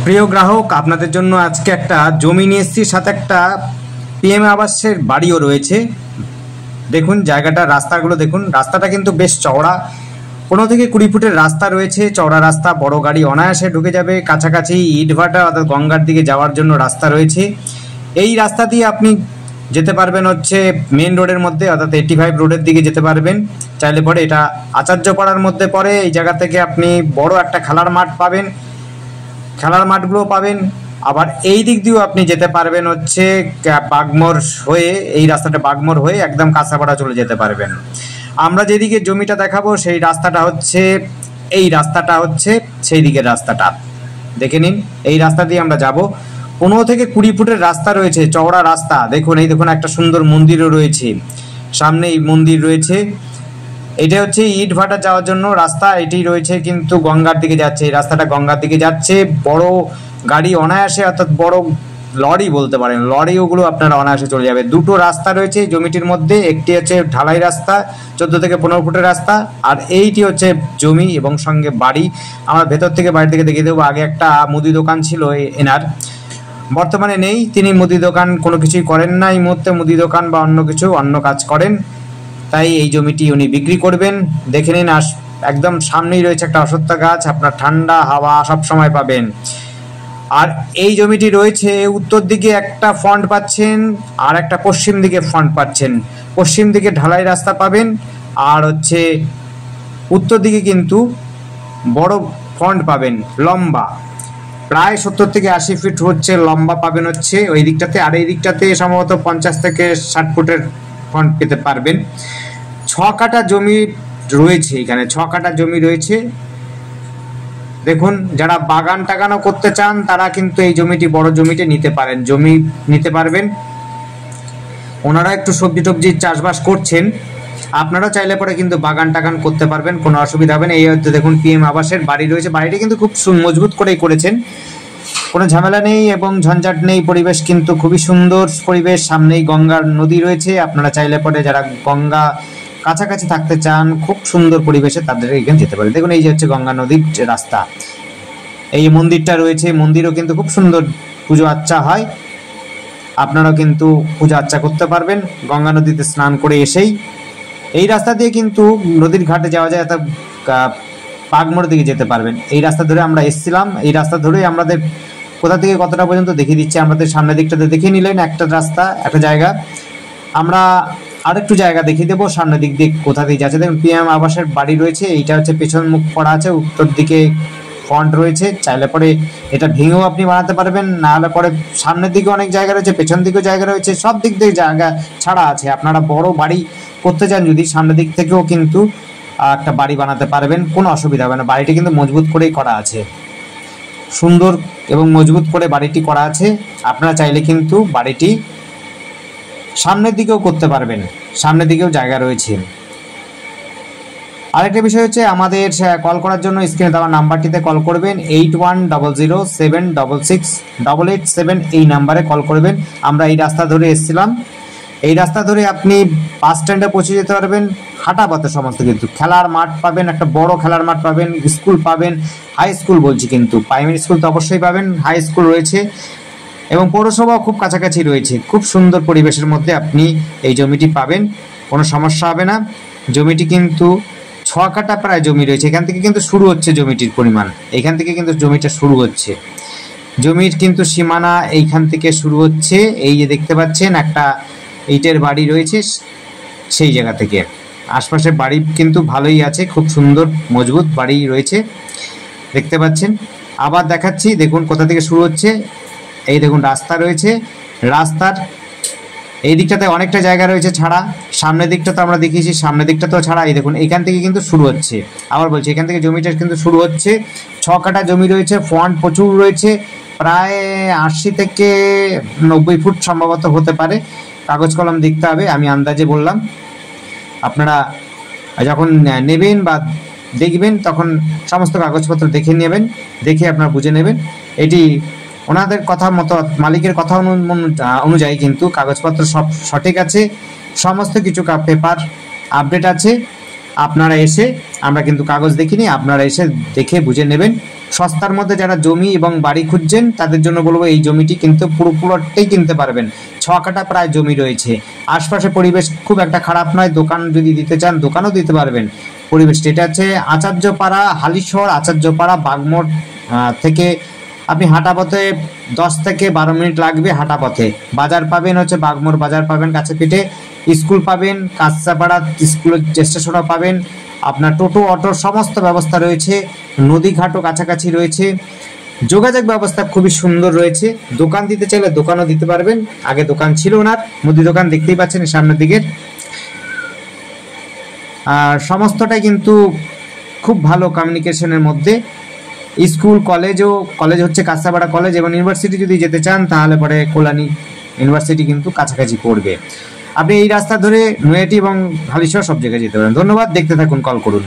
প্রিয় গ্রাহক, আপনাদের জন্য আজকে একটা জমি নিয়ে এসেছি, সাথে একটা পিএম আবাসের বাড়িও রয়েছে। দেখুন জায়গাটা, রাস্তাগুলো দেখুন, রাস্তাটা কিন্তু বেশ চওড়া, 15 থেকে 20 ফুটের রাস্তা রয়েছে, চওড়া রাস্তা, বড় গাড়ি অনায়াসে ঢুকে যাবে। কাছাকাছি ইটভাটা অর্থাৎ গঙ্গার দিকে যাওয়ার জন্য রাস্তা রয়েছে। এই রাস্তা দিয়ে আপনি যেতে পারবেন হচ্ছে মেন রোডের মধ্যে, অর্থাৎ 85 রোডের দিকে যেতে পারবেন চাইলে পরে। এটা আচার্যপাড়ার মধ্যে পড়ে। এই জায়গা থেকে আপনি বড় একটা খেলার মাঠ পাবেন, খেলার মাঠগুলো পাবেন। আবার এই দিক দিয়েও আপনি যেতে পারবেন হচ্ছে বাগমোড় হয়ে, এই রাস্তাটা বাগমোড় হয়ে একদম কাঁচাপাড়া চলে যেতে পারবেন। আমরা যেদিকে জমিটা দেখাবো সেই রাস্তাটা হচ্ছে, এই রাস্তাটা হচ্ছে সেই দিকের রাস্তাটা, দেখে নিন। এই রাস্তা দিয়ে আমরা যাব। 15 থেকে 20 ফুটের রাস্তা রয়েছে, চওড়া রাস্তা। দেখুন, এই দেখুন একটা সুন্দর মন্দিরও রয়েছে, সামনে এই মন্দির রয়েছে। এটা হচ্ছে ইটভাটা যাওয়ার জন্য রাস্তা, এটি রয়েছে কিন্তু গঙ্গার দিকে যাচ্ছে। এই রাস্তাটা গঙ্গার দিকে যাচ্ছে। বড় গাড়ি অনায়াসে, অর্থাৎ বড় লরি বলতে পারেন, লরি ওগুলো আপনারা অনায়াসে চলে যাবে। দুটো রাস্তা রয়েছে জমিটির মধ্যে, একটি হচ্ছে ঢালাই রাস্তা 14 থেকে 15 ফুটের রাস্তা, আর এইটি হচ্ছে জমি এবং সঙ্গে বাড়ি। আমরা ভেতর থেকে বাইরে থেকে দেখিয়ে দেবো। আগে একটা মুদি দোকান ছিল এনার, বর্তমানে নেই। তিনি মুদি দোকান কোনো কিছুই করেন না এই মুহূর্তে, মুদি দোকান বা অন্য কিছু, অন্য কাজ করেন। তাই এই জমিটি উনি বিক্রি করবেন। দেখে নিন, একদম সামনেই রয়েছে একটা অশ্বত্থ গাছ, আপনার ঠান্ডা হাওয়া সব সময় পাবেন। আর এই জমিটি রয়েছে উত্তর দিকে একটা ফ্রন্ট পাচ্ছেন, আর একটা পশ্চিম দিকে ফ্রন্ট পাচ্ছেন। পশ্চিম দিকে ঢালাই রাস্তা পাবেন, আর হচ্ছে উত্তর দিকে কিন্তু বড় ফ্রন্ট পাবেন, লম্বা প্রায় 70 থেকে 80 ফিট হচ্ছে লম্বা পাবেন হচ্ছে ওই দিকটাতে। আর এই দিকটাতে সম্ভবত 50 থেকে 60 ফুটের ফ্রন্ট পেতে পারবেন। 6 কাঠা জমি রয়েছে এখানে, 6 কাঠা জমি রয়েছে। দেখুন, যারা বাগান টাগানও করতে চান তারা কিন্তু এই জমিটি, বড় জমিটি নিতে পারেন, জমি নিতে পারবেন। ওনারা একটু সবজি টবজি চাষবাস করছেন, আপনারা চাইলে পরে কিন্তু বাগান টাগান করতে পারবেন, কোনো অসুবিধা হবে না। এই হচ্ছে দেখুন পিএম আবাসের বাড়ি রয়েছে। বাড়িটি কিন্তু খুব মজবুত করেই করেছেন, কোনো ঝামেলা নেই এবং ঝঞ্ঝাট নেই। পরিবেশ কিন্তু খুবই সুন্দর পরিবেশ, সামনেই গঙ্গার নদী রয়েছে। আপনারা চাইলে পরে যারা গঙ্গা কাছাকাছি থাকতে চান, খুব সুন্দর পরিবেশে, তাদের এখানে যেতে পারে। দেখুন, এই যে হচ্ছে গঙ্গা নদীর রাস্তা। এই মন্দিরটা রয়েছে, মন্দিরও কিন্তু খুব সুন্দর পুজো আচ্চা হয়। আপনারাও কিন্তু পূজা আচ্চা করতে পারবেন গঙ্গা নদীতে স্নান করে এসেই। এই রাস্তা দিয়ে কিন্তু নদীর ঘাটে যাওয়া যায়, অর্থাৎ বাগমোড় দিকে যেতে পারবেন। এই রাস্তা ধরে আমরা এসেছিলাম, এই রাস্তা ধরেই আমাদের কোথা থেকে কতটা পর্যন্ত দেখিয়ে দিচ্ছে। আমাদের সামনের দিকটাতে দেখিয়ে নিলেন একটা রাস্তা, একটা জায়গা। আমরা আরেকটু জায়গা দেখিয়ে দেবো সামনের দিক দিয়ে কোথা দিয়ে যাচ্ছে। দেখুন পিএম আবাসের বাড়ি রয়েছে, এইটা হচ্ছে পেছন মুখ করা আছে, উত্তর দিকে ফ্রন্ট রয়েছে। চাইলে পরে এটা ভেঙেও আপনি বানাতে পারবেন, না হলে পরে সামনের দিকে অনেক জায়গা রয়েছে, পেছন দিকেও জায়গা রয়েছে, সব দিক দিয়ে জায়গা ছাড়া আছে। আপনারা বড় বাড়ি করতে চান যদি, সামনের দিক থেকেও কিন্তু একটা বাড়ি বানাতে পারবেন, কোনো অসুবিধা হবে না। বাড়িটি কিন্তু মজবুত করেই করা আছে, সুন্দর এবং মজবুত করে বাড়িটি করা আছে। আপনারা চাইলে কিন্তু বাড়িটি সামনের দিকেও করতে পারবেন, সামনের দিকেও জায়গা রয়েছে। আরেকটা বিষয় হচ্ছে, আমাদের কল করার জন্য স্ক্রিনে দেওয়া নাম্বারটিতে কল করবেন, 8100766887, এই নাম্বারে কল করবেন। আমরা এই রাস্তা ধরে এসেছিলাম, এই রাস্তা ধরে আপনি বাস স্ট্যান্ডে পৌঁছে যেতে পারবেন। হাঁটা পথে সমস্ত কিন্তু খেলার মাঠ পাবেন, একটা বড় খেলার মাঠ পাবেন, স্কুল পাবেন, হাই স্কুল বলছি কিন্তু, প্রাইমারি স্কুল তো অবশ্যই পাবেন, হাই স্কুল রয়েছে এবং পৌরসভাও খুব কাছাকাছি রয়েছে। খুব সুন্দর পরিবেশের মধ্যে আপনি এই জমিটি পাবেন, কোনো সমস্যা হবে না। জমিটি কিন্তু 6 কাঠা প্রায় জমি রয়েছে, এখান থেকে কিন্তু শুরু হচ্ছে জমিটির পরিমাণ, এখান থেকে কিন্তু জমিটা শুরু হচ্ছে। জমির কিন্তু সীমানা এইখান থেকে শুরু হচ্ছে। এই যে দেখতে পাচ্ছেন একটা ইটের বাড়ি রয়েছে, সেই জায়গা থেকে আশপাশে বাড়ি কিন্তু ভালোই আছে, খুব সুন্দর মজবুত বাড়ি রয়েছে দেখতে পাচ্ছেন। আবার দেখাচ্ছি, দেখুন কোথা থেকে শুরু হচ্ছে। এই দেখুন রাস্তা রয়েছে, রাস্তার এই দিকটাতে অনেকটা জায়গা রয়েছে ছাড়া, সামনের দিকটা তো আমরা দেখিয়েছি, সামনের দিকটা তো ছাড়া। এই দেখুন এখান থেকে কিন্তু শুরু হচ্ছে, আবার বলছি এখান থেকে জমিটা কিন্তু শুরু হচ্ছে। 6 কাঠা জমি রয়েছে, ফ্রন্ট প্রচুর রয়েছে, প্রায় 80 থেকে 90 ফুট সম্ভবত হতে পারে। কাগজ কলম দেখতে হবে, আমি আন্দাজে বললাম। আপনারা যখন নেবেন বা দেখবেন তখন সমস্ত কাগজপত্র দেখে নেবেন, দেখে আপনারা বুঝে নেবেন। এটি ওনাদের কথা মতো, মালিকের কথা অনুযায়ী কিন্তু কাগজপত্র সব সঠিক আছে, সমস্ত কিছু পেপার আপডেট আছে। আপনারা এসে, আমরা কিন্তু কাগজ দেখিনি, আপনারা এসে দেখে বুঝে নেবেন। সস্তার মধ্যে যারা জমি এবং বাড়ি খুঁজছেন তাদের জন্য বলবো এই জমিটি কিন্তু পুরো প্লটটাই কিনতে পারবেন। 6 কাঠা প্রায় জমি রয়েছে, আশপাশে পরিবেশ খুব একটা খারাপ নয়, দোকান যদি দিতে চান দোকানও দিতে পারবেন। পরিবেশটা এটা হচ্ছে আচার্যপাড়া, হালিশহর আচার্যপাড়া বাগমোড় থেকে আপনি হাঁটা পথে 10 থেকে 12 মিনিট লাগবে হাঁটা পথে। বাজার পাবেন হচ্ছে বাগমোড় বাজার পাবেন কাছে পিঠে, স্কুল পাবেন, কাঁচাপাড়া স্কুলের স্টেশনও পাবেন, আপনার টোটো অটোর সমস্ত ব্যবস্থা রয়েছে, নদীঘাটও কাছাকাছি রয়েছে, যোগাযোগ ব্যবস্থা খুবই সুন্দর রয়েছে। দোকান দিতে চাইলে দোকানও দিতে পারবেন, আগে দোকান ছিল ওনার, মুদি দোকান দেখতেই পাচ্ছেন সামনের দিকের। আর সমস্তটাই কিন্তু খুব ভালো কমিউনিকেশনের মধ্যে। স্কুল কলেজ হচ্ছে কাঁচাপাড়া কলেজ, এবং ইউনিভার্সিটি যদি যেতে চান তাহলে পরে কল্যাণী ইউনিভার্সিটি কিন্তু কাছাকাছি পড়বে। আপনি এই রাস্তা ধরে নৈহাটি এবং হালিশহর সব জায়গায় যেতে পারেন। ধন্যবাদ, দেখতে থাকুন, কল করুন।